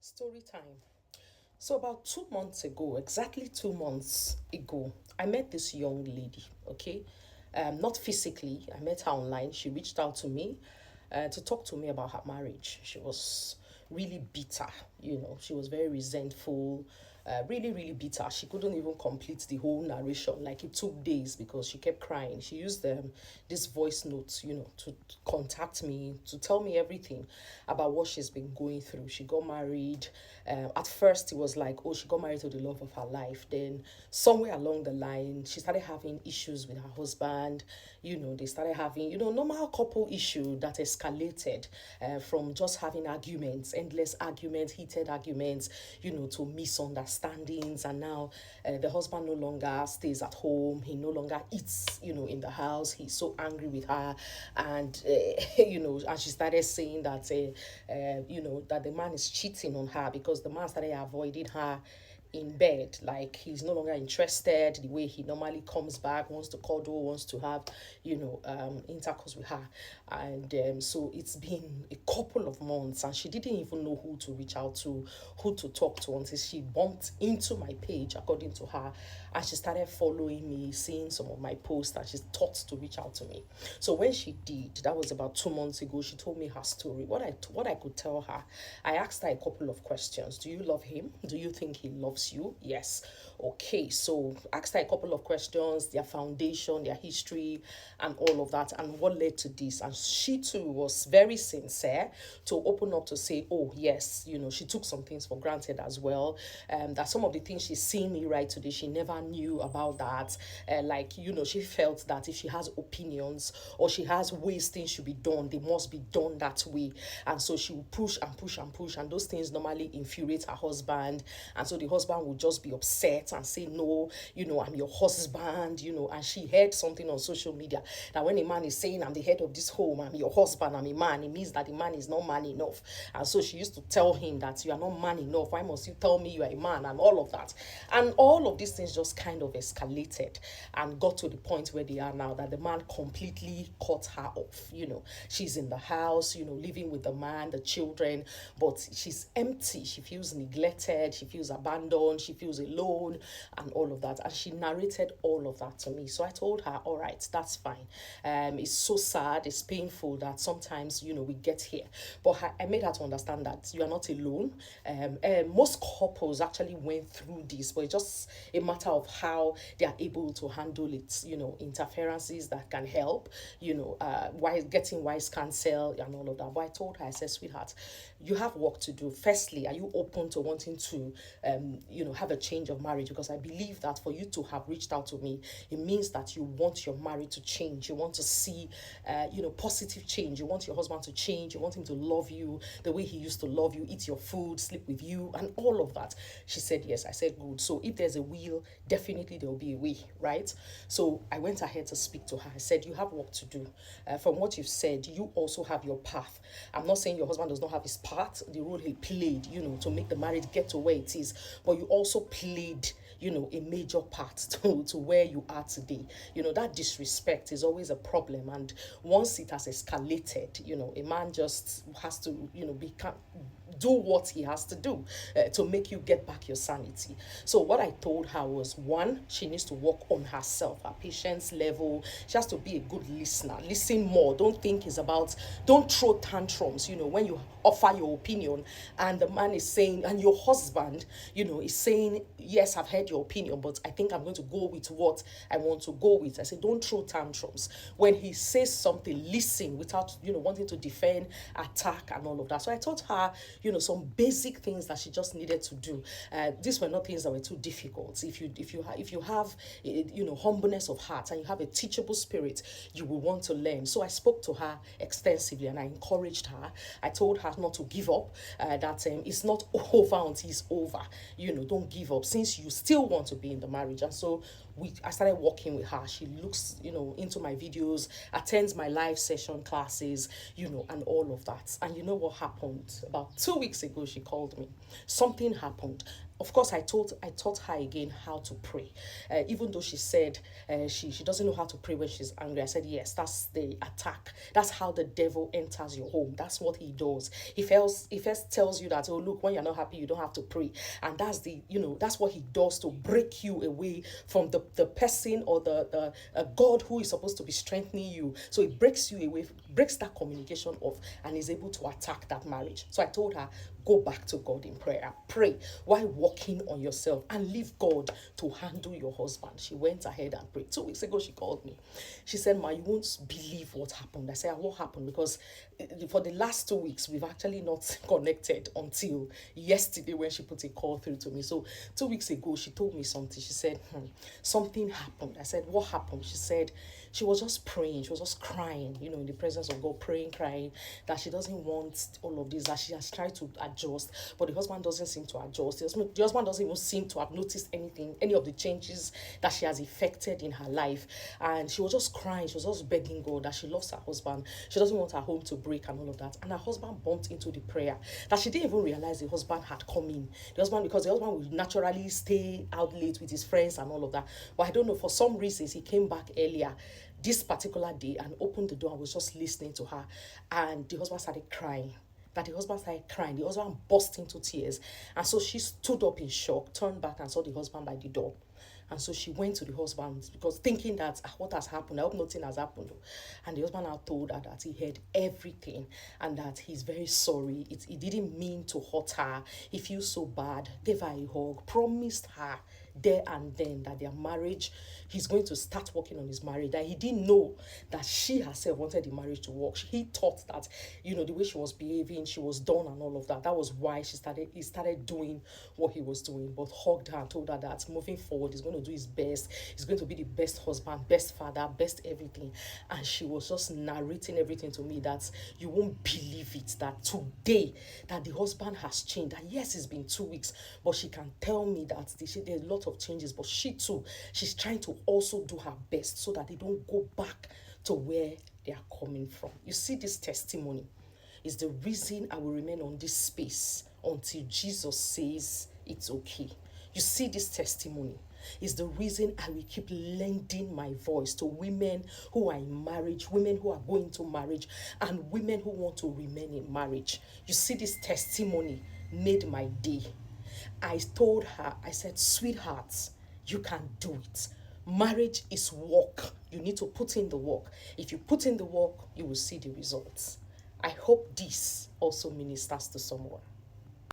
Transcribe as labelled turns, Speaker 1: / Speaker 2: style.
Speaker 1: Story time. So, about 2 months ago, exactly 2 months ago, I met this young lady, okay? Not physically, I met her online. She reached out to me to talk to me about her marriage. She was really bitter, she was very resentful, really bitter. She couldn't even complete the whole narration. Like, it took days because she kept crying. She used this voice notes, to contact me, to tell me everything about what she's been going through. She got married. At first, it was like, oh, she got married to the love of her life. Then, somewhere along the line, she started having issues with her husband. They started having, normal couple issue that escalated from just having arguments, endless arguments, heated arguments, to misunderstandings. And now the husband no longer stays at home. He no longer eats, in the house. He's so angry with her. And, and she started saying that, that the man is cheating on her because the man started avoiding her in bed. Like, he's no longer interested the way he normally comes back, wants to cuddle, wants to have intercourse with her. And so it's been a couple of months and she didn't even know who to reach out to, who to talk to, until she bumped into my page, according to her, and she started following me, seeing some of my posts, and she thought to reach out to me. So when she did, that was about 2 months ago, she told me her story. What I could tell her, I asked her a couple of questions. Do you love him? Do you think he loves you? Yes. Okay. So asked her a couple of questions, their foundation, their history, and all of that, and what led to this. And she too was very sincere to open up to say, oh yes, she took some things for granted as well. That some of the things she's seeing me right today, she never knew about that. Like, she felt that if she has opinions or she has ways things should be done, they must be done that way. And so she will push and push and push, and those things normally infuriate her husband. And so the husband would just be upset and say, no, I'm your husband, and she heard something on social media that when a man is saying, I'm the head of this home, I'm your husband, I'm a man, it means that the man is not man enough. And so she used to tell him that you are not man enough. Why must you tell me you are a man? And all of that. And all of these things just kind of escalated and got to the point where they are now, that the man completely cut her off. She's in the house, living with the man, the children, but she's empty. She feels neglected, she feels abandoned, she feels alone, and all of that. And she narrated all of that to me. So I told her, all right, that's fine. It's so sad, it's painful that sometimes, we get here. But I made her to understand that you are not alone. Most couples actually went through this, but it's just a matter of how they are able to handle it, interferences that can help, getting wise counsel and all of that. But I told her, I said, sweetheart, you have work to do. Firstly, are you open to wanting to, have a change of marriage? Because I believe that for you to have reached out to me, it means that you want your marriage to change. You want to see, positive change. You want your husband to change. You want him to love you the way he used to love you, eat your food, sleep with you, and all of that. She said, yes. I said, good. So if there's a will, definitely there will be a way, right? So I went ahead to speak to her. I said, you have work to do. From what you've said, you also have your path. I'm not saying your husband does not have his part, the role he played, to make the marriage get to where it is, but you also played, a major part to where you are today. That disrespect is always a problem. And once it has escalated, a man just has to, do what he has to do to make you get back your sanity. So what I told her was, one, she needs to work on herself, her patience level. She has to be a good listener. Listen more. Don't throw tantrums, when you offer your opinion and the man is saying, and your husband, is saying, yes, I've heard your opinion, but I think I'm going to go with what I want to go with. I say, don't throw tantrums. When he says something, listen without, wanting to defend, attack, and all of that. So I taught her, some basic things that she just needed to do. These were not things that were too difficult. If you have, humbleness of heart and you have a teachable spirit, you will want to learn. So I spoke to her extensively and I encouraged her. I told her not to give up. That it's not over until it's over. Don't give up since you still want to be in the marriage. And so I started working with her. She looks, into my videos, attends my live session classes, and all of that. And you know what happened? About 2 weeks ago, she called me. Something happened. Of course, I taught her again how to pray. Even though she said she doesn't know how to pray when she's angry, I said, yes, that's the attack. That's how the devil enters your home. That's what he does. He first tells you that, oh, look, when you're not happy, you don't have to pray. And that's that's what he does to break you away from the person or the God who is supposed to be strengthening you. So it breaks you away, breaks that communication off, and is able to attack that marriage. So I told her, go back to God in prayer. Pray while working on yourself and leave God to handle your husband. She went ahead and prayed. 2 weeks ago, she called me. She said, Ma, you won't believe what happened. I said, what happened? Because for the last 2 weeks, we've actually not connected until yesterday when she put a call through to me. So 2 weeks ago, she told me something. She said, something happened. I said, what happened? She said, she was just praying. She was just crying, in the presence of God, praying, crying, that she doesn't want all of this, that she has tried to adjust, but the husband doesn't seem to adjust. The husband doesn't even seem to have noticed anything, any of the changes that she has effected in her life. And she was just crying. She was just begging God that she loves her husband. She doesn't want her home to break and all of that. And her husband bumped into the prayer that she didn't even realize the husband had come in. Because the husband would naturally stay out late with his friends and all of that. But I don't know, for some reasons, he came back earlier this particular day and opened the door and was just listening to her. And the husband started crying. The husband burst into tears. And so she stood up in shock, turned back and saw the husband by the door. And so she went to the husband because thinking that what has happened, I hope nothing has happened. And the husband now told her that he heard everything and that he's very sorry. He didn't mean to hurt her. He feels so bad. Gave her a hug, promised her there and then that their marriage, he's going to start working on his marriage. That he didn't know that she herself wanted the marriage to work. He thought that, the way she was behaving, she was done and all of that. That was why he started doing what he was doing, but hugged her and told her that moving forward, he's going to do his best. He's going to be the best husband, best father, best everything. And she was just narrating everything to me that you won't believe it, that today, that the husband has changed. That yes, it's been 2 weeks, but she can tell me that there's a lot of changes, but she too, she's trying to also do her best so that they don't go back to where they are coming from. You see, this testimony is the reason I will remain on this space until Jesus says it's okay. You see, this testimony is the reason I will keep lending my voice to women who are in marriage, women who are going to marriage, and women who want to remain in marriage. You see, this testimony made my day. I told her, I said, sweetheart, you can do it. Marriage is work. You need to put in the work. If you put in the work, you will see the results. I hope this also ministers to someone.